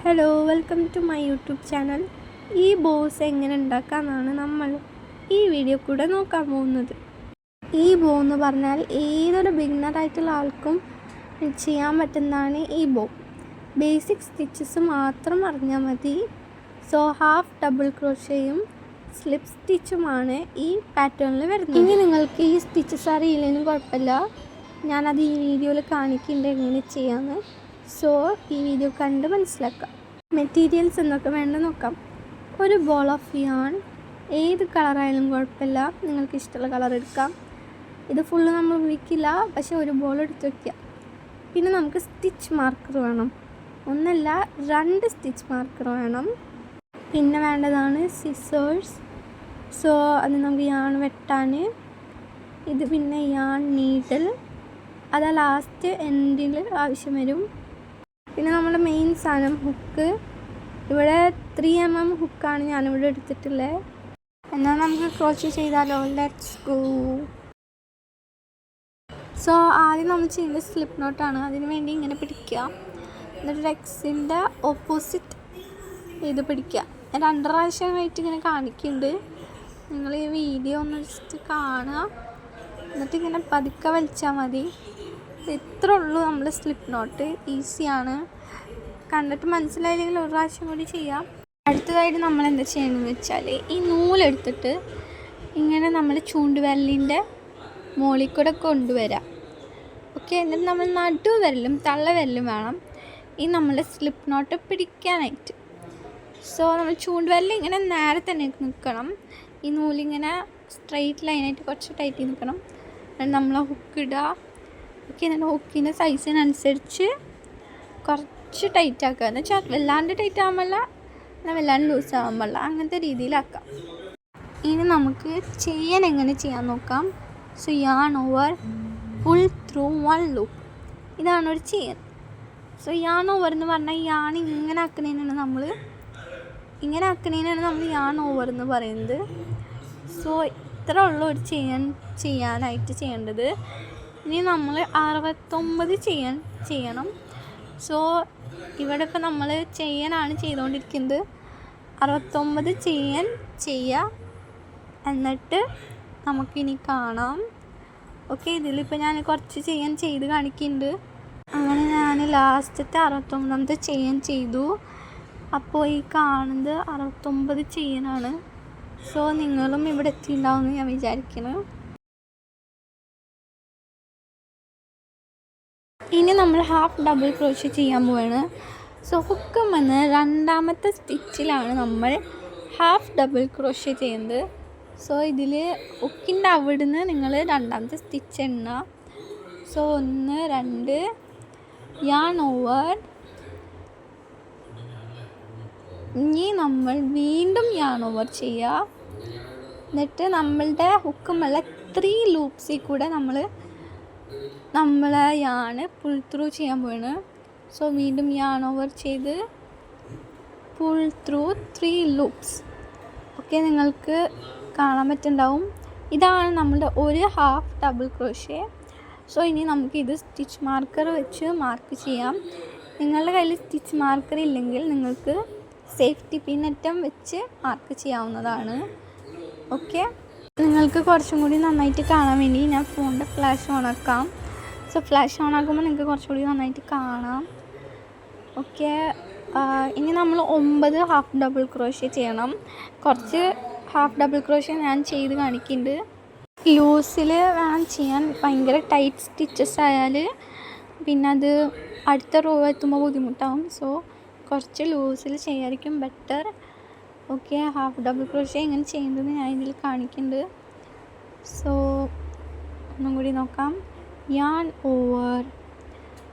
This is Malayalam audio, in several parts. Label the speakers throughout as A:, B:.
A: Hello, welcome to my YouTube channel. ഈ ബോസ് എങ്ങനെ ഉണ്ടാക്കാമെന്നാണ് നമ്മൾ ഈ വീഡിയോ കൂടെ നോക്കാൻ പോകുന്നത്. ഈ ബോ എന്ന് പറഞ്ഞാൽ ഏതൊരു ബിഗിനറായിട്ടുള്ള ആൾക്കും ചെയ്യാൻ പറ്റുന്നതാണ് ഈ ബോ. ബേസിക് സ്റ്റിച്ചസ് മാത്രം അറിഞ്ഞാൽ മതി. സോ ഹാഫ് ഡബിൾ ക്രോഷയും സ്ലിപ്പ് സ്റ്റിച്ചുമാണ് ഈ പാറ്റേണിൽ വരുന്നത്. ഇനി നിങ്ങൾക്ക് ഈ സ്റ്റിച്ചസ് അറിയില്ലെങ്കിലും കുഴപ്പമില്ല, ഞാനത് ഈ വീഡിയോയിൽ കാണിക്കുന്നുണ്ട് എങ്ങനെ ചെയ്യാമെന്ന്. സോ ഈ വീഡിയോ കണ്ട് മനസ്സിലാക്കാം. മെറ്റീരിയൽസ് എന്തൊക്കെ വേണ്ട നോക്കാം. ഒരു ബോൾ ഓഫ് യാൺ, ഏത് കളറായാലും കുഴപ്പമില്ല, നിങ്ങൾക്ക് ഇഷ്ടമുള്ള കളർ എടുക്കാം. ഇത് ഫുള്ള് നമ്മൾ ഉപയോഗിക്കില്ല, പക്ഷേ ഒരു ബോൾ എടുത്ത് വയ്ക്കുക. പിന്നെ നമുക്ക് സ്റ്റിച്ച് മാർക്കർ വേണം, ഒന്നല്ല 2 സ്റ്റിച്ച് മാർക്കർ വേണം. പിന്നെ വേണ്ടതാണ് സിസേഴ്സ്. സോ അത് നമുക്ക് യാൺ വെട്ടാൻ. ഇത് പിന്നെ യാൺ നീഡിൽ, അത് ലാസ്റ്റ് എൻഡിൽ ആവശ്യം വരും. പിന്നെ നമ്മുടെ മെയിൻ സാധനം ഹുക്ക്. ഇവിടെ 3mm ഹുക്കാണ് ഞാനിവിടെ എടുത്തിട്ടുള്ളത്. എന്നാൽ നമുക്ക് ക്രോഷേ ചെയ്താലോ? Let's go. സോ ആദ്യം നമ്മൾ ചെയ്യുന്നത് സ്ലിപ്പ് നോട്ടാണ്. അതിന് വേണ്ടി ഇങ്ങനെ പിടിക്കുക, എന്നിട്ട് എക്സിൻ്റെ ഓപ്പോസിറ്റ് ഇത് പിടിക്കുക. 2 പ്രാവശ്യമായിട്ട് ഇങ്ങനെ കാണിക്കുന്നുണ്ട്, നിങ്ങൾ ഈ വീഡിയോ ഒന്ന് ജസ്റ്റ് കാണുക, എന്നിട്ട് ഇങ്ങനെ പതുക്കെ വലിച്ചാൽ മതി. ഇത്രേ ഉള്ളൂ നമ്മുടെ സ്ലിപ്പ് നോട്ട്. ഈസിയാണ്, കണ്ടിട്ട് മനസ്സിലായില്ലെങ്കിൽ ഒരു പ്രാവശ്യം കൂടി ചെയ്യാം. അടുത്തതായിട്ട് നമ്മൾ എന്താ ചെയ്യണമെന്ന് വെച്ചാൽ ഈ നൂലെടുത്തിട്ട് ഇങ്ങനെ നമ്മൾ ചൂണ്ടുവിരലിൻ്റെ മുകളിൽ കൂടെ കൊണ്ടുവരാം. ഓക്കെ, എന്നിട്ട് നമ്മൾ നടുവിരലും തള്ളവിരലും വേണം ഈ നമ്മുടെ സ്ലിപ്പ് നോട്ട് പിടിക്കാനായിട്ട്. സോ നമ്മൾ ചൂണ്ടുവിരൽ ഇങ്ങനെ നേരെ തന്നെ നിൽക്കണം, ഈ നൂലിങ്ങനെ സ്ട്രെയിറ്റ് ലൈനായിട്ട് കുറച്ച് ടൈറ്റ് നിൽക്കണം. എന്നിട്ട് നമ്മൾ ഹുക്ക് ഇടുക. ഓക്കെ, എന്നിട്ട് ഹുക്കിൻ്റെ സൈസിനനുസരിച്ച് കുറച്ച് ടൈറ്റ് ആക്കുക. എന്ന് വെച്ചാൽ വല്ലാണ്ട് ടൈറ്റ് ആകുമ്പോഴല്ല, എന്നാൽ വല്ലാണ്ട് ലൂസ് ആകുമ്പോഴല്ല, അങ്ങനത്തെ രീതിയിലാക്കാം. ഇനി നമുക്ക് ചെയ്യാൻ എങ്ങനെ ചെയ്യാൻ നോക്കാം. So yarn over pull through 1 loop, ഇതാണ് ഒരു ചെയ്യാൻ. സോ യാൺ ഓവർ എന്ന് പറഞ്ഞാൽ യാൺ ഇങ്ങനെ ആക്കുന്നതിനാണ് നമ്മൾ യാൺ ഓവർ എന്ന് പറയുന്നത്. സോ ഇത്ര ഉള്ള ഒരു ചെയ്യാനായിട്ട് ചെയ്യേണ്ടത്. ഇനി നമ്മൾ 69 ചെയ്യണം. സോ ഇവിടെ ഇപ്പോൾ നമ്മൾ ചെയ്യാനാണ് ചെയ്തുകൊണ്ടിരിക്കുന്നത്. 69 ചെയ്യുക, എന്നിട്ട് നമുക്കിനി കാണാം. ഓക്കെ, ഇതിലിപ്പോൾ ഞാൻ കുറച്ച് ചെയ്ത് കാണിക്കുന്നുണ്ട്. അങ്ങനെ ഞാൻ ലാസ്റ്റത്തെ 69ാമത്തെ ചെയ്തു. അപ്പോൾ ഈ കാണുന്നത് 69 ചെയ്യാനാണ്. സോ നിങ്ങളും ഇവിടെ എത്തിയിട്ടുണ്ടാവുമെന്ന് ഞാൻ വിചാരിക്കുന്നു. ഇനി നമ്മൾ ഹാഫ് ഡബിൾ ക്രോഷേ ചെയ്യാൻ പോവാണ്. സോ ഹുക്കം വന്ന് 2ാമത്തെ സ്റ്റിച്ചിലാണ് നമ്മൾ ഹാഫ് ഡബിൾ ക്രോഷേ ചെയ്യുന്നത്. സോ ഇതിൽ ഹുക്കിൻ്റെ അവിടുന്ന് നിങ്ങൾ 2ാമത്തെ സ്റ്റിച്ച് എണ്ണുക. So 1 2 yarn over. ഇനി നമ്മൾ വീണ്ടും യാൺ ഓവർ ചെയ്യുക, എന്നിട്ട് നമ്മളുടെ ഹുക്കുമുള്ള 3 ലൂപ്സിൽ കൂടെ നമ്മളെ യാൺ പുൾ ത്രൂ ചെയ്യാൻ പോവാണ്. സോ വീണ്ടും യാൺ ഓവർ ചെയ്ത് പുൾ ത്രൂ 3 ലൂപ്സ്. ഓക്കെ, നിങ്ങൾക്ക് കാണാൻ പറ്റുന്നുണ്ടാവും. ഇതാണ് നമ്മുടെ ഒരു ഹാഫ് ഡബിൾ ക്രോഷേ. സോ ഇനി നമുക്കിത് സ്റ്റിച്ച് മാർക്കർ വെച്ച് മാർക്ക് ചെയ്യാം. നിങ്ങളുടെ കയ്യിൽ സ്റ്റിച്ച് മാർക്കർ ഇല്ലെങ്കിൽ നിങ്ങൾക്ക് സേഫ്റ്റി പിന്നറ്റം വെച്ച് മാർക്ക് ചെയ്യാവുന്നതാണ്. ഓക്കെ, നിങ്ങൾക്ക് കുറച്ചും കൂടി നന്നായിട്ട് കാണാൻ വേണ്ടി ഞാൻ ഫോണിൻ്റെ ഫ്ലാഷ് ഓൺ ആക്കാം. സോ ഫ്ലാഷ് ഓൺ ആക്കുമ്പോൾ നിങ്ങൾക്ക് കുറച്ചുകൂടി നന്നായിട്ട് കാണാം. ഓക്കെ, ഇനി നമ്മൾ 9 ഹാഫ് ഡബിൾ ക്രോഷേ ചെയ്യണം. കുറച്ച് ഹാഫ് ഡബിൾ ക്രോഷേ ഞാൻ ചെയ്ത് കാണിക്കുന്നുണ്ട്. ലൂസിൽ വേണം ചെയ്യാൻ. ഭയങ്കര ടൈറ്റ് സ്റ്റിച്ചസ് ആയാൽ പിന്നെ അത് അടുത്ത റോ എത്തുമ്പോൾ ബുദ്ധിമുട്ടാവും. സോ കുറച്ച് ലൂസിൽ ചെയ്യായിരിക്കും better. Okay, half double crochet എങ്ങനെ ചെയ്യുന്നത് ഞാൻ ഇതിൽ കാണിക്കുന്നുണ്ട്. സോ ഒന്നും കൂടി നോക്കാം. യാൺ ഓവർ,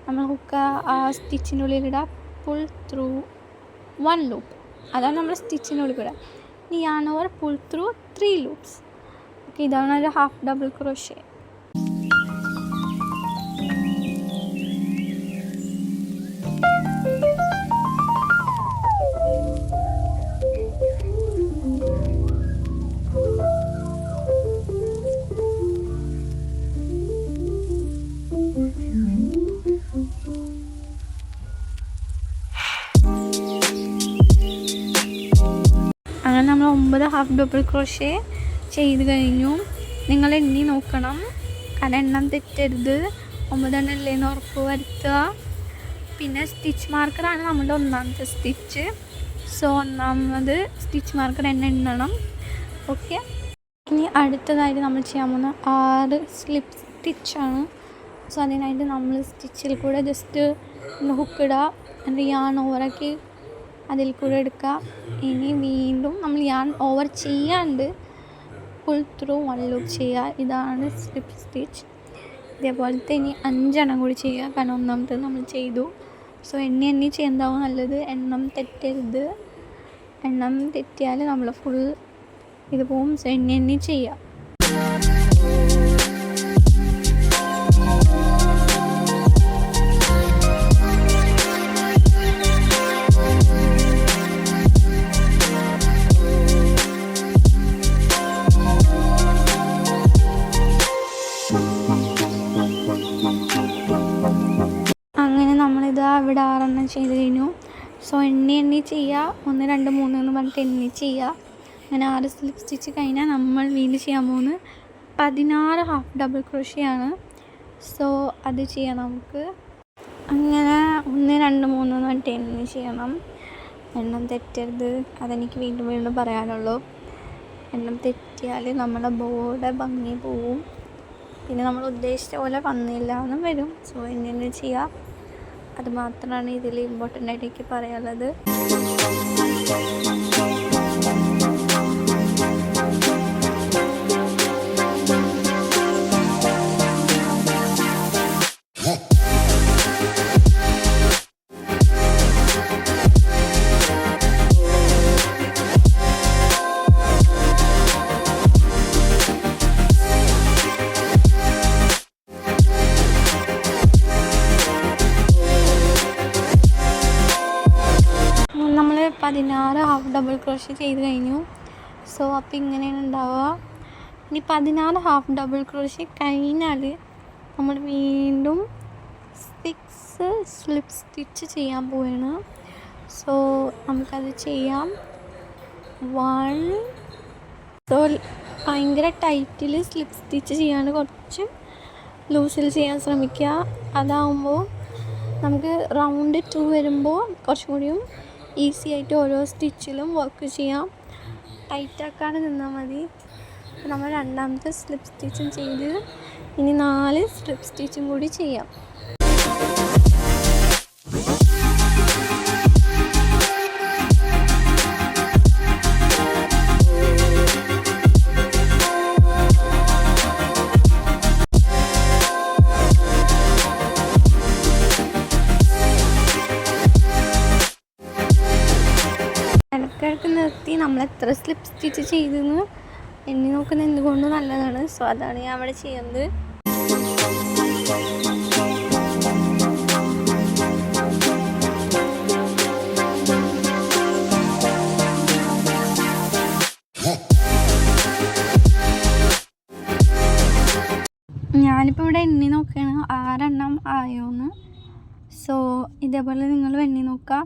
A: നമ്മൾ ഹുക്ക് ആ സ്റ്റിച്ചിൻ്റെ ഉള്ളിലിടുക, പുൾ ത്രൂ 1 ലൂപ്പ്, അതാണ് നമ്മൾ സ്റ്റിച്ചിൻ്റെ ഉള്ളിൽ കൂടെ. ഇനി yarn over pull through 3 loops. Okay, ഇതാണ് ഒരു half double crochet. 9 half double crochet ചെയ്ത് കഴിഞ്ഞു. നിങ്ങൾ എണ്ണി നോക്കണം, കാരണം എണ്ണം തെറ്റരുത്. 9 എണ്ണം ഇല്ലേന്ന് ഉറപ്പ് വരുത്തുക. പിന്നെ സ്റ്റിച്ച് മാർക്കറാണ് നമ്മുടെ ഒന്നാമത്തെ സ്റ്റിച്ച്. സോ ഒന്നാമത് സ്റ്റിച്ച് മാർക്കർ എണ്ണണം. ഓക്കെ, ഇനി അടുത്തതായിട്ട് നമ്മൾ ചെയ്യാൻ പോകുന്ന 6 സ്ലിപ്പ് സ്റ്റിച്ചാണ്. സോ അതിനായിട്ട് നമ്മൾ സ്റ്റിച്ചിൽ കൂടെ ജസ്റ്റ് ഹുക്ക് ഇടുക, എന്നിട്ട് യാൺ ഓവറാക്കി അതിൽ കൂടെ എടുക്കുക. ഇനി വീണ്ടും നമ്മൾ യാൺ ഓവർ ചെയ്യാണ്ട് ഫുൾ ത്രൂ 1 ലൂപ്പ് ചെയ്യുക. ഇതാണ് സ്ലിപ്പ് സ്റ്റിച്ച്. ഇതേപോലത്തെ ഇനി 5 എണ്ണം കൂടി ചെയ്യുക, കാരണം ഒന്നാമത്തെ നമ്മൾ ചെയ്തു. സോ എണ്ണി ചെയ്യുന്നതാവും നല്ലത്, എണ്ണം തെറ്റരുത്. എണ്ണം തെറ്റിയാൽ നമ്മൾ ഫുൾ ഇത് പോവും. സോ എണ്ണി ചെയ്യുക. അങ്ങനെ നമ്മളിത് ഇവിടെ 6 എണ്ണം ചെയ്ത് കഴിഞ്ഞു. സോ എണ്ണി ചെയ്യുക, 1 2 3 എന്ന് പറഞ്ഞിട്ട് എണ്ണി ചെയ്യുക. അങ്ങനെ 6 സ്ലിപ്പ് സ്റ്റിച്ച് കഴിഞ്ഞാൽ നമ്മൾ വീണ്ടും ചെയ്യാൻ പോകുന്നത് 16 ഹാഫ് ഡബിൾ ക്രോഷയാണ്. സോ അത് ചെയ്യാം നമുക്ക്. അങ്ങനെ 1 2 3 എന്ന് പറഞ്ഞിട്ട് എണ്ണി ചെയ്യണം. എണ്ണം തെറ്റരുത്, അതെനിക്ക് വീണ്ടും പറയാനുള്ളൂ. എണ്ണം തെറ്റിയാൽ നമ്മുടെ ബോയുടെ ഭംഗി പോവും, പിന്നെ നമ്മൾ ഉദ്ദേശിച്ച പോലെ വന്നില്ല എന്നും വരും. സോ എണ്ണി ചെയ്യുക, അത് മാത്രമാണ് ഇതിൽ ഇമ്പോർട്ടൻ്റ് ആയിട്ട് എനിക്ക് പറയാനുള്ളത്. നമ്മൾ 16 ഹാഫ് ഡബിൾ ക്രോഷേ ചെയ്ത് കഴിഞ്ഞു. സോ അപ്പോൾ ഇങ്ങനെയാണ് ഉണ്ടാവുക. ഇനി 16 ഹാഫ് ഡബിൾ ക്രോഷേ കഴിഞ്ഞാൽ നമ്മൾ വീണ്ടും 6 സ്ലിപ്പ് സ്റ്റിച്ച് ചെയ്യാൻ പോവുകയാണ്. സോ നമുക്കത് ചെയ്യാം. 1 സോ ഭയങ്കര ടൈറ്റിൽ സ്ലിപ്പ് സ്റ്റിച്ച് ചെയ്യാണ്ട് കുറച്ച് ലൂസിൽ ചെയ്യാൻ ശ്രമിക്കുക. അതാവുമ്പോൾ നമുക്ക് റൗണ്ട് 2 വരുമ്പോൾ കുറച്ചും കൂടിയും ഈസി ആയിട്ട് ഓരോ സ്റ്റിച്ചിലും വർക്ക് ചെയ്യാം. ടൈറ്റാക്കാതെ നിന്നാൽ മതി. നമ്മൾ രണ്ടാമത്തെ സ്ലിപ്പ് സ്റ്റിച്ചും ചെയ്ത് ഇനി 4 സ്ലിപ്പ് സ്റ്റിച്ചും കൂടി ചെയ്യാം. ഇടയ്ക്കിടയ്ക്ക് നിർത്തി നമ്മൾ എത്ര സ്ലിപ്പ് സ്റ്റിച്ച് ചെയ്തെന്ന് എണ്ണി നോക്കുന്നത് എന്തുകൊണ്ട് നല്ലതാണ്. സോ അതാണ് ഞാൻ അവിടെ ചെയ്യുന്നത്. ഞാനിപ്പോൾ ഇവിടെ എണ്ണി നോക്കുകയാണ് 6 എണ്ണം ആയോന്ന്. സോ ഇതേപോലെ നിങ്ങൾ എണ്ണി നോക്കുക,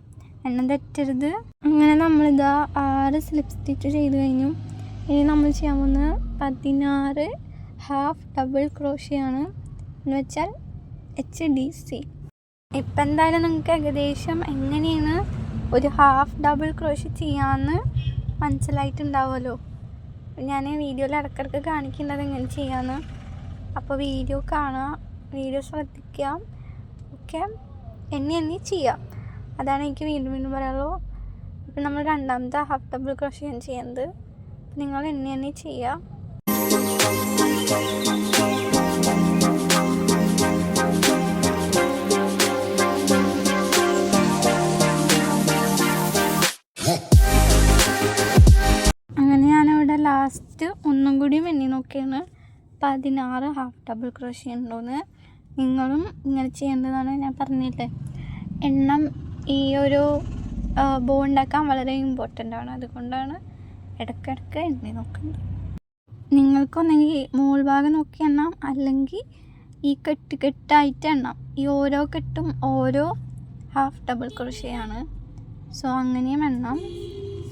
A: എണ്ണം തെറ്റരുത്. അങ്ങനെ നമ്മളിതാ 6 സ്ലിപ്പ് സ്റ്റിച്ച് ചെയ്ത് കഴിഞ്ഞു. ഇനി നമ്മൾ ചെയ്യാൻ പോകുന്നത് 16 ഹാഫ് ഡബിൾ ക്രോഷയാണ്, എന്ന് വെച്ചാൽ HDC. ഇപ്പം എന്തായാലും നിങ്ങൾക്ക് ഏകദേശം എങ്ങനെയാണ് ഒരു ഹാഫ് ഡബിൾ ക്രോഷ് ചെയ്യാമെന്ന് മനസ്സിലായിട്ടുണ്ടാവുമല്ലോ. ഞാൻ വീഡിയോയിൽ ഇടയ്ക്കിടയ്ക്ക് കാണിക്കേണ്ടത് എങ്ങനെ ചെയ്യാമെന്ന്. അപ്പോൾ വീഡിയോ കാണുക, വീഡിയോ ശ്രദ്ധിക്കുക. ഓക്കെ, എണ്ണി ചെയ്യാം. അതാണ് എനിക്ക് വീണ്ടും പറയാനുള്ളൂ. ഇപ്പം നമ്മൾ രണ്ടാമത്തെ ഹാഫ് ഡബിൾ ക്രോഷയാണ് ചെയ്യുന്നത്. നിങ്ങൾ എണ്ണി ചെയ്യുക. അങ്ങനെ ഞാനവിടെ ലാസ്റ്റ് ഒന്നും കൂടി എണ്ണി നോക്കിയാണ് 16 ഹാഫ് ഡബിൾ ക്രോഷേ ഉണ്ടോയെന്ന്. നിങ്ങളും ഇങ്ങനെ ചെയ്യേണ്ടതാണ്. ഞാൻ പറഞ്ഞില്ലേ, എണ്ണം ഈ ഒരു ബോ ഉണ്ടാക്കാൻ വളരെ ഇമ്പോർട്ടൻ്റ് ആണ്. അതുകൊണ്ടാണ് ഇടയ്ക്കിടയ്ക്ക് എണ്ണി നോക്കുന്നത്. നിങ്ങൾക്കൊന്നെങ്കിൽ മോൾ ഭാഗം നോക്കി എണ്ണാം, അല്ലെങ്കിൽ ഈ കെട്ടായിട്ട് എണ്ണാം. ഈ ഓരോ കെട്ടും ഓരോ ഹാഫ് ഡബിൾ ക്രോഷേ ആണ്. സോ അങ്ങനെയും എണ്ണാം.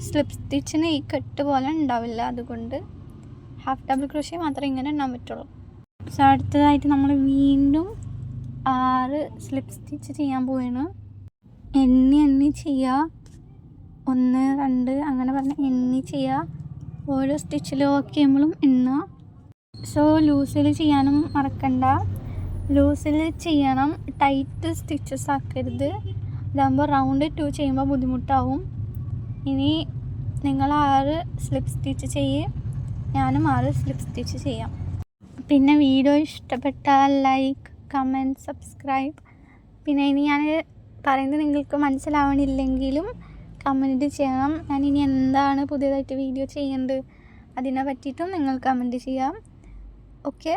A: സ്ലിപ്പ് സ്റ്റിച്ചിന് ഈ കെട്ട് പോലെ ഉണ്ടാവില്ല, അതുകൊണ്ട് ഹാഫ് ഡബിൾ ക്രോഷ്യ മാത്രമേ ഇങ്ങനെ ഉണ്ടാകാൻ പറ്റുള്ളൂ. സോ അടുത്തതായിട്ട് നമ്മൾ വീണ്ടും 6 സ്ലിപ്പ് സ്റ്റിച്ച് ചെയ്യാൻ പോവുകയാണ്. എണ്ണി ചെയ്യുക, 1 2 അങ്ങനെ പറഞ്ഞ് എണ്ണി ചെയ്യുക. ഓരോ സ്റ്റിച്ചിൽ വർക്ക് ചെയ്യുമ്പോഴും എണ്ണുക. സോ ലൂസിൽ ചെയ്യാനും മറക്കണ്ട, ലൂസിൽ ചെയ്യണം, ടൈറ്റ് സ്റ്റിച്ചസ് ആക്കരുത്. ഇതാകുമ്പോൾ റൗണ്ട് 2 ചെയ്യുമ്പോൾ ബുദ്ധിമുട്ടാവും. ഇനി നിങ്ങൾ 6 സ്ലിപ്പ് സ്റ്റിച്ച് ചെയ്യുക, ഞാനും 6 സ്ലിപ്പ് സ്റ്റിച്ച് ചെയ്യാം. പിന്നെ വീഡിയോ ഇഷ്ടപ്പെട്ടാൽ ലൈക്ക്, കമൻറ്റ്, സബ്സ്ക്രൈബ്. പിന്നെ ഇനി ഞാൻ പറയുന്നത് നിങ്ങൾക്ക് മനസ്സിലാവണില്ലെങ്കിലും കമൻറ്റ് ചെയ്യണം. ഞാൻ ഇനി എന്താണ് പുതിയതായിട്ട് വീഡിയോ ചെയ്യേണ്ടത് അതിനെ പറ്റിയിട്ടും നിങ്ങൾ കമൻറ്റ് ചെയ്യാം. ഓക്കെ,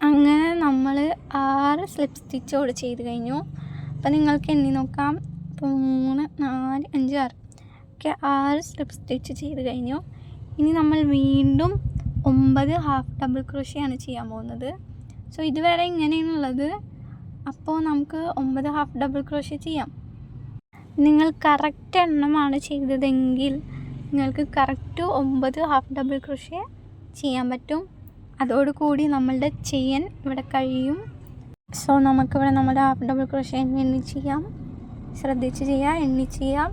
A: അങ്ങനെ നമ്മൾ 6 സ്ലിപ്പ് സ്റ്റിച്ചോട് ചെയ്ത് കഴിഞ്ഞു. അപ്പോൾ നിങ്ങൾക്ക് എണ്ണി നോക്കാം. ഇപ്പോൾ 3 4 5 6 ഓക്കെ, 6 സ്ലിപ്പ് സ്റ്റിച്ച് ചെയ്ത് കഴിഞ്ഞു. ഇനി നമ്മൾ വീണ്ടും 9 ഹാഫ് ഡബിൾ ക്രോഷ്യാണ് ചെയ്യാൻ പോകുന്നത്. സോ ഇതുവരെ ഇങ്ങനെയാണുള്ളത്. അപ്പോൾ നമുക്ക് 9 ഹാഫ് ഡബിൾ ക്രോഷ്യ ചെയ്യാം. നിങ്ങൾ കറക്റ്റ് എണ്ണമാണ് ചെയ്തതെങ്കിൽ നിങ്ങൾക്ക് കറക്റ്റ് 9 ഹാഫ് ഡബിൾ ക്രോഷ്യ ചെയ്യാൻ പറ്റും. അതോടുകൂടി നമ്മളുടെ ചെയിൻ ഇവിടെ കഴിയും. സോ നമുക്കിവിടെ നമ്മുടെ ഹാഫ് ഡബിൾ ക്രോഷ്യ എണ്ണി ചെയ്യാം. ശ്രദ്ധിച്ച് ചെയ്യാം, എണ്ണി ചെയ്യാം.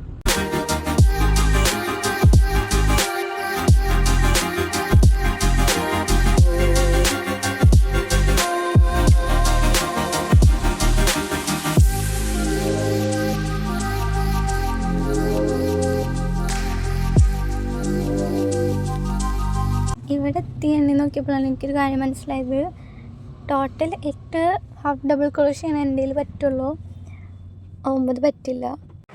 A: ഇവിടെ എത്തി എണ്ണി നോക്കിയപ്പോഴാണ് എനിക്കൊരു കാര്യം മനസ്സിലായത്. ടോട്ടൽ 8 ഹാഫ് ഡബിൾ ക്രോഷ്യാണ് എൻ്റെ കയ്യിൽ പറ്റുള്ളൂ, 9 പറ്റില്ല.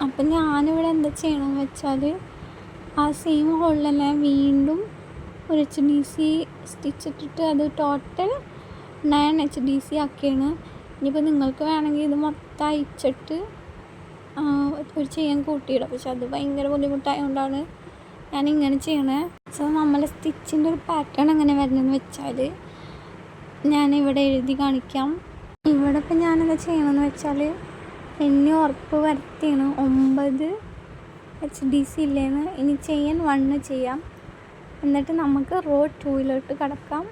A: അപ്പം ഞാനിവിടെ എന്താ ചെയ്യണമെന്ന് വെച്ചാൽ ആ സെയിം ഹോളിൽ തന്നെ വീണ്ടും ഒരു HDC സ്റ്റിച്ച് ഇട്ടിട്ട് അത് ടോട്ടൽ 9 HDC ആക്കിയാണ്. ഇനിയിപ്പോൾ നിങ്ങൾക്ക് വേണമെങ്കിൽ ഇത് മൊത്തം അയച്ചിട്ട് ഒരു ചെയ്യാൻ കൂട്ടിയിടാം. പക്ഷെ അത് ഭയങ്കര ബുദ്ധിമുട്ടായതുകൊണ്ടാണ് ഞാനിങ്ങനെ ചെയ്യണേ. സോ നമ്മളെ സ്റ്റിച്ചിൻ്റെ ഒരു പാറ്റേൺ എങ്ങനെ വരണമെന്ന് വെച്ചാൽ ഞാനിവിടെ എഴുതി കാണിക്കാം. ഇവിടെ ഇപ്പം ഞാനെന്താ ചെയ്യണമെന്ന് വെച്ചാൽ എന്നെ ഉറപ്പ് വരുത്തിയാണ് 9 HDC ഇല്ലേന്ന്. ഇനി ചെയിൻ 1 ചെയ്യാം, എന്നിട്ട് നമുക്ക് റോ 2 കിടക്കാം.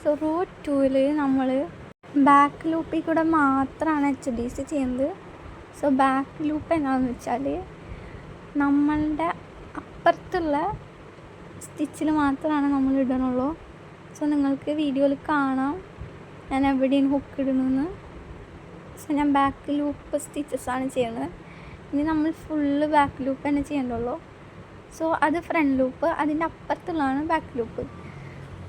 A: സോ റോ 2 നമ്മൾ ബാക്ക് ലൂപ്പിൽ കൂടെ മാത്രമാണ് HDC ചെയ്യുന്നത്. സോ ബാക്ക് ലൂപ്പ് എന്താണെന്ന് വെച്ചാൽ നമ്മളുടെ അപ്പുറത്തുള്ള സ്റ്റിച്ചിൽ മാത്രമാണ് നമ്മൾ ഇടണുള്ളൂ. സോ നിങ്ങൾക്ക് വീഡിയോയിൽ കാണാം ഞാൻ എവിടെയാണ് ഹുക്ക് ഇടുന്നതെന്ന്. സോ ഞാൻ ബാക്ക് ലൂപ്പ് സ്റ്റിച്ചസാണ് ചെയ്യുന്നത്. ഇനി നമ്മൾ ഫുള്ള് ബാക്ക് ലൂപ്പ് തന്നെ ചെയ്യേണ്ടുള്ളൂ. സോ അത് ഫ്രണ്ട് ലൂപ്പ്, അതിൻ്റെ അപ്പുറത്തുള്ളതാണ് ബാക്ക് ലൂപ്പ്.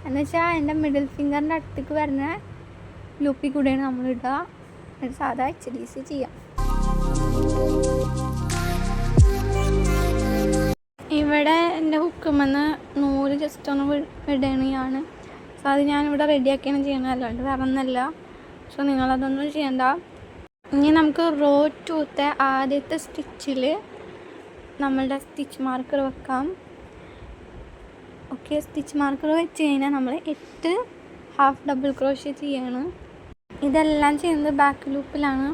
A: എന്ന് വെച്ചാൽ എൻ്റെ മിഡിൽ ഫിംഗറിൻ്റെ അടുത്തേക്ക് വരുന്ന ലൂപ്പിൽ കൂടെയാണ് നമ്മൾ ഇടുക. എന്നിട്ട് സാധാ HDC ചെയ്യാം. ഇവിടെ എൻ്റെ ഹുക്കുമെന്ന് നൂല് ജസ്റ്റ് ഒന്ന് വിടണയാണ്. സോ അത് ഞാനിവിടെ റെഡിയാക്കിയാണ് ചെയ്യണത്, അല്ലാണ്ട് വേറെ ഒന്നല്ല. സോ നിങ്ങളതൊന്നും ചെയ്യണ്ട. ഇനി നമുക്ക് റോ 2 ആദ്യത്തെ സ്റ്റിച്ചിൽ നമ്മളുടെ സ്റ്റിച്ച് മാർക്കർ വെക്കാം. ഓക്കെ, സ്റ്റിച്ച് മാർക്കർ വെച്ച് കഴിഞ്ഞാൽ നമ്മൾ 8 ഹാഫ് ഡബിൾ ക്രോഷ്യ ചെയ്യാണ്. ഇതെല്ലാം ചെയ്യുന്നത് ബാക്ക് ലൂപ്പിലാണ്,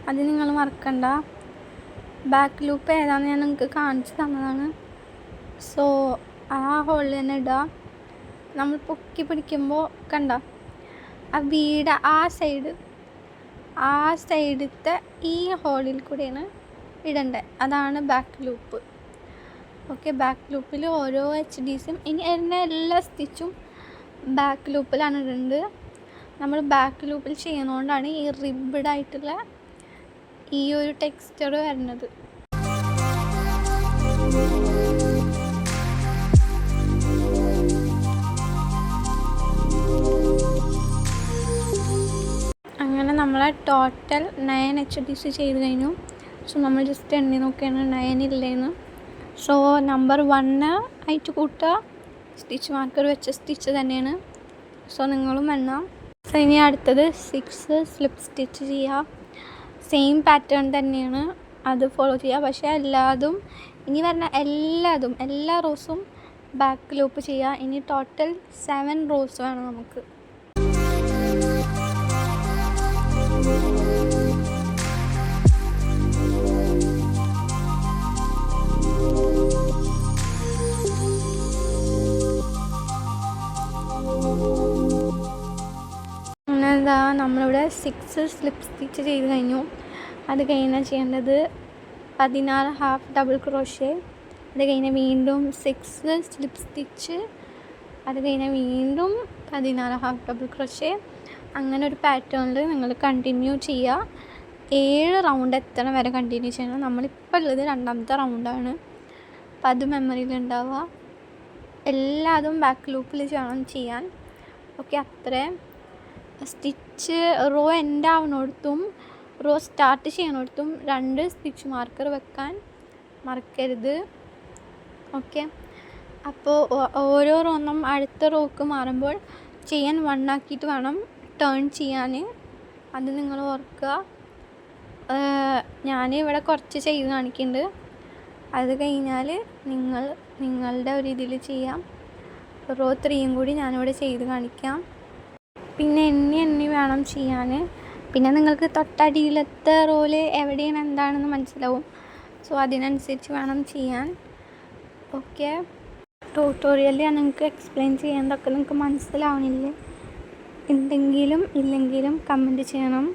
A: അത് നിങ്ങൾ മറക്കണ്ട. ബാക്ക് ലൂപ്പ് ഏതാണെന്ന് ഞാൻ നിങ്ങൾക്ക് കാണിച്ചു തന്നതാണ്. സോ ആ ഹോളിൽ തന്നെ ഇടുക. നമ്മൾ പൊക്കി പിടിക്കുമ്പോൾ കണ്ട ആ വീട് ആ സൈഡത്തെ ഈ ഹോളിൽ കൂടെയാണ് ഇടേണ്ടത്. അതാണ് ബാക്ക് ലൂപ്പ്. ഓക്കെ, ബാക്ക് ലൂപ്പിൽ ഓരോ HDCയും ഇനി എല്ലാ സ്റ്റിച്ചും ബാക്ക് ലൂപ്പിലാണ് ഇടേണ്ടത്. നമ്മൾ ബാക്ക് ലൂപ്പിൽ ചെയ്യുന്നതുകൊണ്ടാണ് ഈ റിബ്ഡ് ആയിട്ടുള്ള ഈ ഒരു ടെക്സ്ചർ വരുന്നത്. അങ്ങനെ നമ്മളെ ടോട്ടൽ 9 HDC ചെയ്ത് കഴിഞ്ഞു. സോ നമ്മൾ ജസ്റ്റ് എണ്ണി നോക്കിയാണ് 9 ഇല്ലേന്ന്. സോ നമ്പർ 1 ആയിട്ട് കൂട്ടുക, സ്റ്റിച്ച് മാർക്കർ വെച്ച സ്റ്റിച്ച് തന്നെയാണ്. സോ നിങ്ങളും എണ്ണാം. സോ ഇനി അടുത്തത് 6 സ്ലിപ്പ് സ്റ്റിച്ച് ചെയ്യുക. സെയിം പാറ്റേൺ തന്നെയാണ്, അത് ഫോളോ ചെയ്യുക. പക്ഷേ എല്ലാതും ഇനി വരുന്ന എല്ലാ റോസും ബാക്ക് ലൂപ്പ് ചെയ്യുക. ഇനി ടോട്ടൽ 7 റോസ് വേണം നമുക്ക്. നമ്മളിവിടെ 6 സ്ലിപ്പ് സ്റ്റിച്ച് ചെയ്ത് കഴിഞ്ഞു. അത് കഴിഞ്ഞാൽ ചെയ്യേണ്ടത് 16 ഹാഫ് ഡബിൾ ക്രോഷേ. അത് കഴിഞ്ഞാൽ വീണ്ടും 6 സ്ലിപ്പ് സ്റ്റിച്ച്. അത് കഴിഞ്ഞാൽ വീണ്ടും 16 ഹാഫ് ഡബിൾ ക്രോഷേ. അങ്ങനെ ഒരു പാറ്റേണിൽ നിങ്ങൾ കണ്ടിന്യൂ ചെയ്യുക. 7 റൗണ്ട് എത്തണ വരെ കണ്ടിന്യൂ ചെയ്യണം. നമ്മളിപ്പോൾ ഉള്ളത് 2ാമത്തെ റൗണ്ടാണ്. അപ്പം അത് മെമ്മറിയിലുണ്ടാവുക. എല്ലാതും ബാക്ക് ലൂപ്പിൽ വേണം ചെയ്യാൻ. ഓക്കെ, അത്രയും സ്റ്റിച്ച് റോ എൻഡ് ആവുന്നിടത്തും റോ സ്റ്റാർട്ട് ചെയ്യണിടത്തും 2 സ്റ്റിച്ച് മാർക്കർ വെക്കാൻ മറക്കരുത്. ഓക്കെ, അപ്പോൾ ഓരോ റോന്നും അടുത്ത റോക്ക് മാറുമ്പോൾ ചെയ്യാൻ 1 ആക്കിയിട്ട് വേണം ടേൺ ചെയ്യാൻ. അത് നിങ്ങൾ ഓർക്കുക. ഞാനിവിടെ കുറച്ച് ചെയ്ത് കാണിക്കുന്നുണ്ട്. അത് കഴിഞ്ഞാൽ നിങ്ങളുടെ ഒരു ഇതിൽ ചെയ്യാം. റോ 3യും കൂടി ഞാനിവിടെ ചെയ്ത് കാണിക്കാം. പിന്നെ എണ്ണി വേണം ചെയ്യാൻ. പിന്നെ നിങ്ങൾക്ക് തൊട്ടടിയിലത്തെ റോല് എവിടെയാണ് എന്താണെന്ന് മനസ്സിലാവും. സോ അതിനനുസരിച്ച് വേണം ചെയ്യാൻ. ഓക്കെ, ട്യൂട്ടോറിയലിൽ നിങ്ങൾക്ക് എക്സ്പ്ലെയിൻ ചെയ്യാനതൊക്കെ നിങ്ങൾക്ക് മനസ്സിലാവുന്നില്ലേ ഉണ്ടെങ്കിലും ഇല്ലെങ്കിലും കമൻറ്റ് ചെയ്യണം.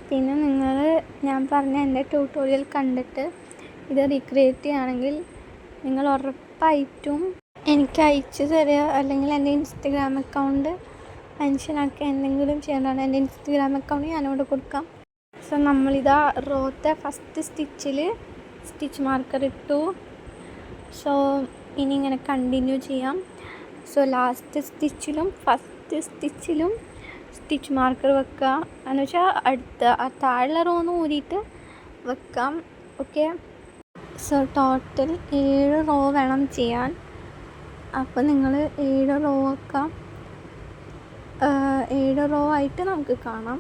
A: പിന്നെ ഞാൻ പറഞ്ഞ എൻ്റെ ട്യൂട്ടോറിയൽ കണ്ടിട്ട് ഇത് റീക്രിയേറ്റ് ചെയ്യുകയാണെങ്കിൽ നിങ്ങൾ ഉറപ്പായിട്ടും എനിക്ക് അയച്ചു തരിക, അല്ലെങ്കിൽ എൻ്റെ ഇൻസ്റ്റഗ്രാം അക്കൗണ്ട് മെൻഷനാക്കി എന്തെങ്കിലും ചെയ്യണമെന്ന് എൻ്റെ ഇൻസ്റ്റഗ്രാം അക്കൗണ്ട് ഞാനിവിടെ കൊടുക്കാം. സോ നമ്മളിതാ റോത്തെ ഫസ്റ്റ് സ്റ്റിച്ചിൽ സ്റ്റിച്ച് മാർക്കർ ഇട്ടു. സോ ഇനി ഇങ്ങനെ കണ്ടിന്യൂ ചെയ്യാം. സോ ലാസ്റ്റ് സ്റ്റിച്ചിലും ഫസ്റ്റ് സ്റ്റിച്ചിലും സ്റ്റിച്ച് മാർക്കർ വെക്കുക. എന്ന് വെച്ചാൽ താഴെ റോന്ന് ഊരിയിട്ട് വെക്കാം. ഓക്കെ, സോ ടോട്ടൽ 7 റോ വേണം ചെയ്യാൻ. അപ്പോൾ നിങ്ങൾ 7 റോ വെക്കാം. 7 റോ ആയിട്ട് നമുക്ക് കാണാം.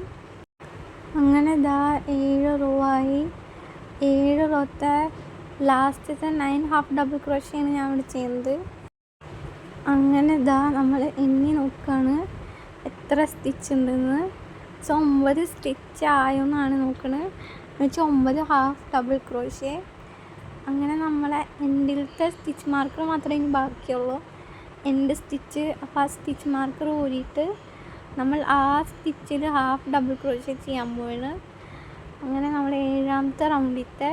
A: അങ്ങനെ 7 റോ ആയി. 7 റോത്തെ ലാസ്റ്റത്തെ 9 ഹാഫ് ഡബിൾ ക്രോഷയാണ് ഞാൻ ഇവിടെ ചെയ്യുന്നത്. അങ്ങനെ നമ്മൾ എണ്ണി നോക്കുകയാണ് എത്ര സ്റ്റിച്ച് ഉണ്ടെന്ന്. സോ 9 സ്റ്റിച്ച് ആയോന്നാണ് നോക്കുന്നത്. എന്ന് വെച്ചാൽ 9 ഹാഫ് ഡബിൾ ക്രോഷേ. അങ്ങനെ നമ്മളെ എൻഡിലത്തെ സ്റ്റിച്ച് മാർക്കർ മാത്രമേ ഇനി ബാക്കിയുള്ളൂ. End stitch. അപ്പോൾ ആ സ്റ്റിച്ച് മാർക്കർ ഊരിയിട്ട് നമ്മൾ ആ സ്റ്റിച്ചിൽ ഹാഫ് ഡബിൾ ക്രോഷേ ചെയ്യാൻ പോവാണ്. അങ്ങനെ നമ്മൾ 7ാമത്തെ റൗണ്ടിലത്തെ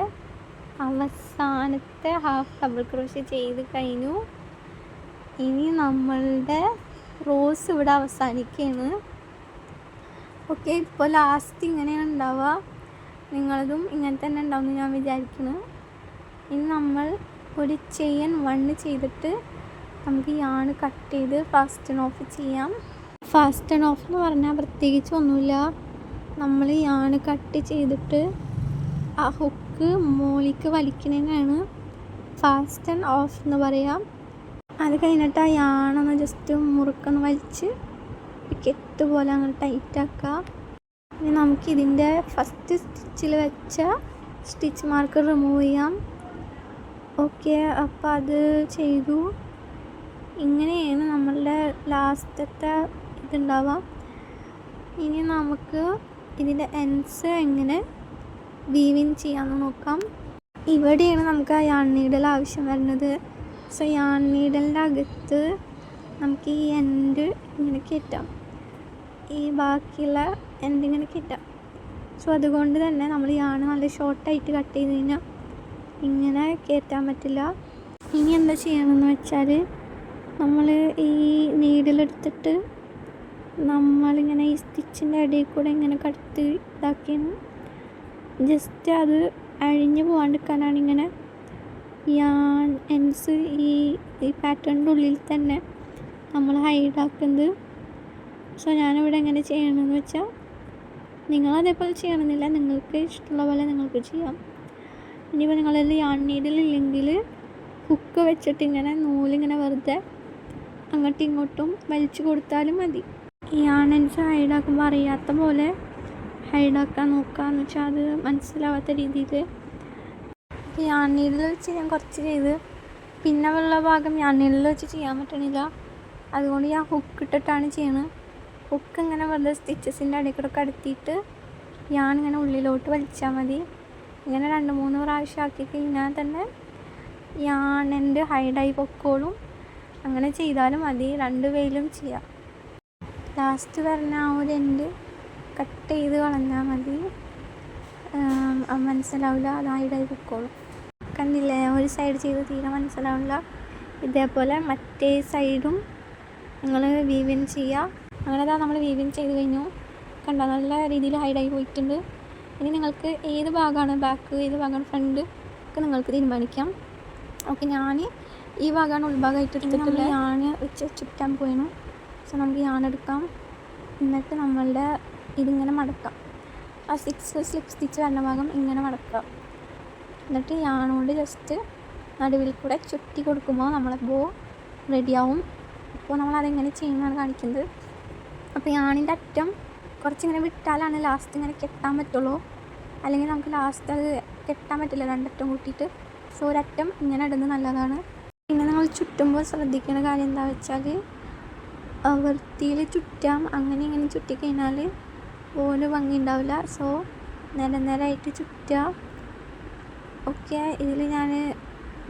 A: അവസാനത്തെ ഹാഫ് ഡബിൾ ക്രോഷേ ചെയ്ത് കഴിഞ്ഞു. ഇനി നമ്മളുടെ റോസ് ഇവിടെ അവസാനിക്കുകയാണ്. ഓക്കെ, ഇപ്പോൾ ലാസ്റ്റ് ഇങ്ങനെയാണ് ഉണ്ടാവുക. നിങ്ങളതും ഇങ്ങനെ തന്നെ ഉണ്ടാവുമെന്ന് ഞാൻ വിചാരിക്കുന്നു. ഇനി നമ്മൾ ഒരു ചെയിൻ 1 ചെയ്തിട്ട് നമുക്ക് യാൺ കട്ട് ചെയ്ത് ഫാസ്റ്റ് ആൻഡ് ഓഫ് ചെയ്യാം. ഫാസ്റ്റ് ആൻഡ് ഓഫ് എന്ന് പറഞ്ഞാൽ പ്രത്യേകിച്ച് ഒന്നുമില്ല. നമ്മൾ യാൺ കട്ട് ചെയ്തിട്ട് ആ ഹുക്ക് മോളിക്ക് വലിക്കുന്നതിനാണ് ഫാസ്റ്റ് ആൻഡ് ഓഫ് എന്ന് പറയാം. അത് കഴിഞ്ഞിട്ട് ആ യാണൊന്ന് ജസ്റ്റ് മുറുക്കൊന്ന് വലിച്ച് കെട്ട് പോലെ അങ്ങനെ ടൈറ്റാക്കുക. ഇനി നമുക്കിതിൻ്റെ ഫസ്റ്റ് സ്റ്റിച്ചിൽ വെച്ച സ്റ്റിച്ച് മാർക്കർ റിമൂവ് ചെയ്യാം. ഓക്കെ, അപ്പോൾ അത് ചെയ്തു. ഇങ്ങനെയാണ് നമ്മളുടെ ലാസ്റ്റത്തെ ഇതുണ്ടാവുക. ഇനി നമുക്ക് ഇതിൻ്റെ എൻഡ്സ് എങ്ങനെ വീവിൻ ചെയ്യാമെന്ന് നോക്കാം. ഇവിടെയാണ് നമുക്ക് ആ യാൺ നീഡൽ ആവശ്യം വരുന്നത്. സോ യാൺ നീഡലിൻ്റെ അകത്ത് നമുക്ക് ഈ എൻഡ് ഇങ്ങനെ കയറ്റാം, ഈ ബാക്കിയുള്ള എൻഡ് ഇങ്ങനെ കയറ്റാം. സോ അതുകൊണ്ട് തന്നെ നമ്മൾ യാൺ നല്ല ഷോർട്ടായിട്ട് കട്ട് ചെയ്ത് കഴിഞ്ഞാൽ ഇങ്ങനെ കയറ്റാൻ പറ്റില്ല. ഇനി എന്താ ചെയ്യണമെന്ന് വെച്ചാൽ നമ്മൾ ഈ നീഡിലെടുത്തിട്ട് നമ്മളിങ്ങനെ ഈ സ്റ്റിച്ചിൻ്റെ ഇടയിൽ കൂടെ ഇങ്ങനെ കടത്തി ഇതാക്കിയാണ് ജസ്റ്റ് അത് അഴിഞ്ഞ് പോകാണ്ടിരിക്കാനാണ് ഇങ്ങനെ യാൺ എൻഡ്സ് ഈ പാറ്റേണിൻ്റെ ഉള്ളിൽ തന്നെ നമ്മൾ ഹൈഡാക്കുന്നത്. സോ ഞാനിവിടെ എങ്ങനെ ചെയ്യണമെന്ന് വെച്ചാൽ നിങ്ങളതേപോലെ ചെയ്യണമെന്നില്ല, നിങ്ങൾക്ക് ഇഷ്ടമുള്ള പോലെ നിങ്ങൾക്ക് ചെയ്യാം. ഇനിയിപ്പോൾ നിങ്ങളിൽ യാൺ നീഡിലില്ലെങ്കിൽ ഹുക്ക് വെച്ചിട്ട് ഇങ്ങനെ നൂലിങ്ങനെ വെറുതെ അങ്ങോട്ടും ഇങ്ങോട്ടും വലിച്ചു കൊടുത്താലും മതി. യാൺ എൻഡ്സ് ഹൈഡാക്കുമ്പോൾ അറിയാത്ത പോലെ ഹൈഡാക്കാൻ നോക്കുകയെന്ന് വെച്ചാൽ അത് മനസ്സിലാവാത്ത രീതിയിൽ. യാൺ നീഡിൽ വെച്ച് ഞാൻ കുറച്ച് ചെയ്ത് പിന്നെ ഉള്ള ഭാഗം യാൺ നീഡിൽ വെച്ച് ചെയ്യാൻ പറ്റണില്ല. അതുകൊണ്ട് ഞാൻ ഹുക്ക് ഇട്ടിട്ടാണ് ചെയ്യണത്. ഹുക്ക് ഇങ്ങനെ വെറുതെ സ്റ്റിച്ചസിൻ്റെ ഇടയിൽ കൂടെ കടത്തിയിട്ട് യാൺ ഇങ്ങനെ ഉള്ളിലോട്ട് വലിച്ചാൽ മതി. ഇങ്ങനെ 2-3 പ്രാവശ്യം ആക്കി കഴിഞ്ഞാൽ തന്നെ യാൺ എൻഡ് ഹൈഡായി പൊക്കോളും. അങ്ങനെ ചെയ്താലും മതി, 2 വേയിലും ചെയ്യാം. ലാസ്റ്റ് വരുന്ന ആ ഒരു എൻഡ് കട്ട് ചെയ്ത് കളഞ്ഞാൽ മതി. മനസ്സിലാവില്ല, അത് ഹൈഡായി പൊക്കോളും. കണ്ടില്ലേ, ഒരു സൈഡ് ചെയ്ത് തീരെ മനസ്സിലാവില്ല. ഇതേപോലെ മറ്റേ സൈഡും നിങ്ങൾ വീവിൻ ചെയ്യുക. അങ്ങനെ നമ്മൾ വീവിൻ ചെയ്ത് കഴിഞ്ഞു. കണ്ടോ, നല്ല രീതിയിൽ ഹൈഡായി പോയിട്ടുണ്ട്. ഇനി നിങ്ങൾക്ക് ഏത് ഭാഗമാണ് ബാക്ക്, ഏത് ഭാഗമാണ് ഫ്രണ്ട് ഒക്കെ നിങ്ങൾക്ക് തീരുമാനിക്കാം. ഓക്കെ, ഞാൻ ഈ ഭാഗമാണ് ഉൾഭാഗമായിട്ട് എടുത്തിട്ടുള്ളത്. ഞാൻ വെച്ച് ചുറ്റാൻ പോയണം. സോ നമുക്ക് ഞാനെടുക്കാം. എന്നിട്ട് നമ്മളുടെ ഇതിങ്ങനെ മടക്കാം. ആ 6 സ്ലിപ്പ് സ്റ്റിച്ച് വരുന്ന ഭാഗം ഇങ്ങനെ മടക്കാം. എന്നിട്ട് ഞാനുകൊണ്ട് ജസ്റ്റ് നടുവിൽ കൂടെ ചുറ്റി കൊടുക്കുമ്പോൾ നമ്മളെ ബോ റെഡിയാവും. അപ്പോൾ നമ്മളതെങ്ങനെ ചെയ്യുന്നതാണ് കാണിക്കുന്നത്. അപ്പോൾ ഞാനിൻ്റെ അറ്റം കുറച്ചിങ്ങനെ വിട്ടാലാണ് ലാസ്റ്റ് ഇങ്ങനെ കെട്ടാൻ പറ്റുള്ളൂ. അല്ലെങ്കിൽ നമുക്ക് ലാസ്റ്റ് അത് കെട്ടാൻ പറ്റില്ല രണ്ടറ്റം കൂട്ടിയിട്ട്. സോ ഒരറ്റം ഇങ്ങനെ ഇടുന്നത് നല്ലതാണ്. പിന്നെ നമ്മൾ ചുറ്റുമ്പോൾ ശ്രദ്ധിക്കേണ്ട കാര്യം എന്താ വെച്ചാൽ വൃത്തിയിൽ ചുറ്റാം. അങ്ങനെ ഇങ്ങനെ ചുറ്റിക്കഴിഞ്ഞാൽ പോലെ ഭംഗി ഉണ്ടാവില്ല. സോ നിരനിരയായിട്ട് ചുറ്റുക. ഓക്കെ, ഇതിൽ ഞാൻ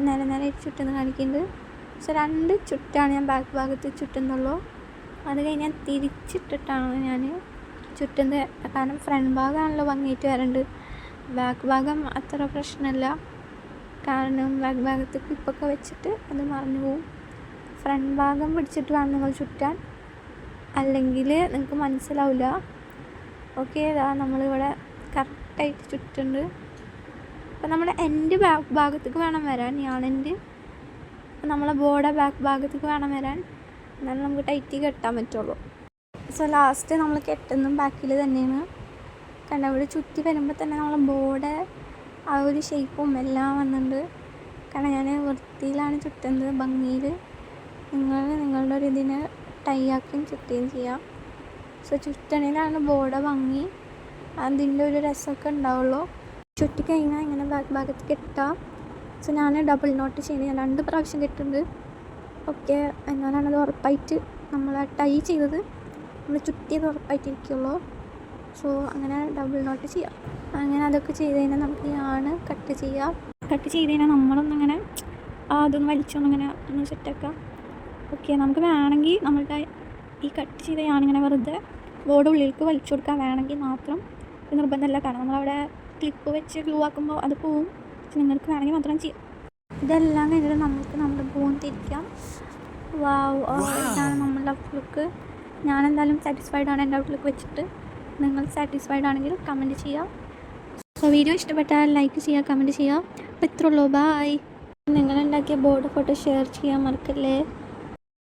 A: നിരനിരയായിട്ട് ചുറ്റുന്നത് കാണിക്കുന്നുണ്ട്. സോ 2 ചുറ്റാണ് ഞാൻ ബാക്ക് ഭാഗത്ത് ചുറ്റുന്നുള്ളൂ. അത് കഴിഞ്ഞ് ഞാൻ തിരിച്ചിട്ടിട്ടാണ് ഞാൻ ചുറ്റുന്നത്. കാരണം ഫ്രണ്ട് ഭാഗമാണല്ലോ ഭംഗിയായിട്ട് വരേണ്ടത്. ബാക്ക് ഭാഗം അത്ര പ്രശ്നമില്ല. കാരണം ബാക്ക് ഭാഗത്ത് ക്ലിപ്പൊക്കെ വെച്ചിട്ട് അത് മറിഞ്ഞു പോവും. ഫ്രണ്ട് ഭാഗം പിടിച്ചിട്ട് വേണം നിങ്ങൾ ചുറ്റാൻ, അല്ലെങ്കിൽ നിങ്ങൾക്ക് മനസ്സിലാവില്ല. ഓക്കെ, ഇതാ നമ്മളിവിടെ കറക്റ്റായിട്ട് ചുറ്റുണ്ട്. അപ്പോൾ നമ്മുടെ എൻ്റെ ബാക്ക് ഭാഗത്തേക്ക് വേണം വരാൻ, ഞാനെൻ്റെ നമ്മളെ ബോർഡ് ബാക്ക് ഭാഗത്തേക്ക് വേണം വരാൻ. എന്നാലും നമുക്ക് ടൈറ്റ് കെട്ടാൻ പറ്റുള്ളൂ. സോ ലാസ്റ്റ് നമ്മൾ കെട്ടുന്നതും ബാക്കിൽ തന്നെയാണ്. കണ്ട, ഇവിടെ ചുറ്റി വരുമ്പോൾ തന്നെ നമ്മളെ ബോർഡ് ആ ഒരു ഷേപ്പും എല്ലാം വന്നിട്ടുണ്ട്. കാരണം ഞാൻ വൃത്തിയിലാണ് ചുറ്റുന്നത്, ഭംഗിയിൽ. നിങ്ങളുടെ ഒരു ഇതിന് ടൈ ആക്കുകയും ചുറ്റുകയും ചെയ്യാം. സോ ചുറ്റണയിലാണ് ബോർഡ് ഭംഗി, അതിൻ്റെ ഒരു രസമൊക്കെ ഉണ്ടാവുള്ളൂ. ചുറ്റിക്കഴിഞ്ഞാൽ ഇങ്ങനെ ബാക്ക് ഭാഗത്ത് കെട്ടാം. സോ ഞാൻ ഡബിൾ നോട്ട് ചെയ്യുന്നത്, ഞാൻ 2 പ്രാവശ്യം കെട്ടുന്നുണ്ട്. ഓക്കെ, എന്നാലാണത് ഉറപ്പായിട്ട് നമ്മൾ ടൈ ചെയ്തത് നമ്മൾ ചുറ്റിയത് ഉറപ്പായിട്ടിരിക്കുള്ളൂ. സോ അങ്ങനെ ഡബിൾ നോട്ട് ചെയ്യാം. അങ്ങനെ അതൊക്കെ ചെയ്ത് കഴിഞ്ഞാൽ നമുക്ക് യാണ് കട്ട് ചെയ്യാം. കട്ട് ചെയ്ത് കഴിഞ്ഞാൽ നമ്മളൊന്നിങ്ങനെ അതൊന്ന് വലിച്ചൊന്നിങ്ങനെ ഒന്ന് സെറ്റാക്കാം. ഓക്കെ, നമുക്ക് വേണമെങ്കിൽ നമ്മളുടെ ഈ കട്ട് ചെയ്ത ഞാനിങ്ങനെ വെറുതെ ബോർഡ് ഉള്ളിലേക്ക് വലിച്ചു കൊടുക്കാൻ വേണമെങ്കിൽ മാത്രം. നിർബന്ധമല്ല, കാരണം നമ്മളവിടെ ക്ലിപ്പ് വെച്ച് ഗ്ലൂ ആക്കുമ്പോൾ അത് പോവും. നിങ്ങൾക്ക് വേണമെങ്കിൽ മാത്രം ചെയ്യാം. ഇതെല്ലാം കഴിഞ്ഞിട്ട് നമുക്ക് നമ്മുടെ ബോൺ തിരിക്കാം. വാവ്, ഇതാണ് നമ്മളുടെ ഔട്ട്ലുക്ക്. ഞാനെന്തായാലും സാറ്റിസ്ഫൈഡ് ആണ് എൻ്റെ ഔട്ട്ലുക്ക് വെച്ചിട്ട്. നിങ്ങൾ സാറ്റിസ്ഫൈഡ് ആണെങ്കിൽ കമൻറ്റ് ചെയ്യുക. സോ വീഡിയോ ഇഷ്ടപ്പെട്ടാൽ ലൈക്ക് ചെയ്യുക, കമൻറ്റ് ചെയ്യുക. അപ്പോൾ ഇത്രയുള്ളൂ. ബൈ. നിങ്ങളുണ്ടാക്കിയ ബോർഡ് ഫോട്ടോ ഷെയർ ചെയ്യാൻ മറക്കല്ലേ.